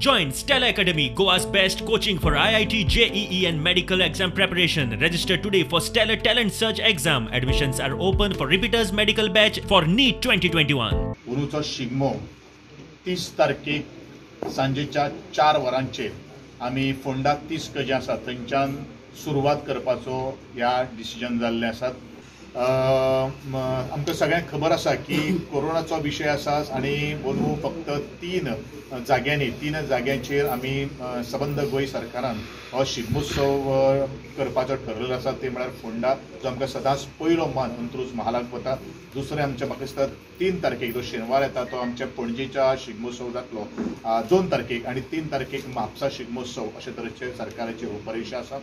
Join Stella Academy, Goa's best coaching for IIT, JEE and medical exam preparation. Register today for Stellar Talent Search exam. Admissions are open for repeaters medical batch for NEET 2021. उरूचो Shigmo 30 तारखेक सांजेच्या 4 वरांचेर आमी फोंडा 30 गजे आसा थंयच्यान सुरवात करपाचो ह्या decision जाल्ले आसात। आमकां सगळ्यांक खबर आसा की कोरोनाचो विशय आसा आनी अंदू फक्त 3 जाग्यांचेर आमी सबंद गोंय सरकारान हो शिगमोत्सव करपाचो ठरलेलो आसा। ते म्हळ्यार फोंडा जो आमकां सदांच पयलो मान अंत्रूज महालाक वता। दुसरें आमचें म्हाका दिसता 3 तारखेक जो शेनवार येता तो आमच्या पणजेच्या शिगमोत्सव जातलो 2 तारखेक आनी 3 तारखेक म्हापसा शिगमोत्सव अशे तरेचे सरकाराचे रुपरेशा आसा।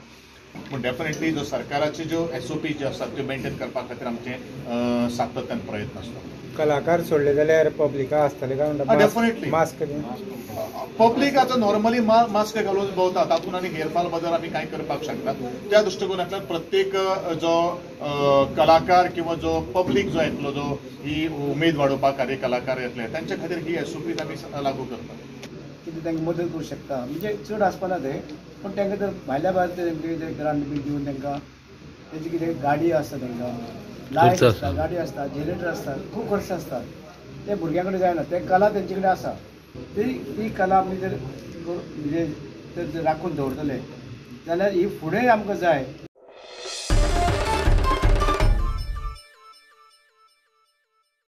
पण डेफिनेटली जो सरकाराचे जो SOP जे आसा त्यो मेंटेन करपा खातीर आमचे सातत्यान प्रयत्न आसता। कलाकार सोडले जाल्यार पब्लिका आसतले काय म्हणटा डेफिनेटली मास्क पब्लिकाचो नॉर्मली मास्क घालून भोंवता तातूंत आनी हेरफाल बद्दल आमी कांय करपाक शकना। त्या दृश्टिकोनांतल्यान प्रत्येक जो कलाकार किंवा जो पब्लीक जो येतलो जो ही उमेद वाडोवपा खातीर कलाकार येतले तांचे खातीर ही SOP आमी लागू करता। कितें तांकां मदत करूंक शकता म्हणजे चड आसपाना ते पण तांकां तर भायल्या भायर तेंचे ग्रांट बी दिवन तांकां तेंची कितें गाडी आसता तांकां लायट आसता गाडी आसता जनरेटर आसता खूब खर्च आसता ते भुरग्यां कडेन जायना ते कला तेंचे कडेन आसा ती कला आमी जर म्हणजे राखून दवरतले जाल्यार ही फुडें आमकां जाय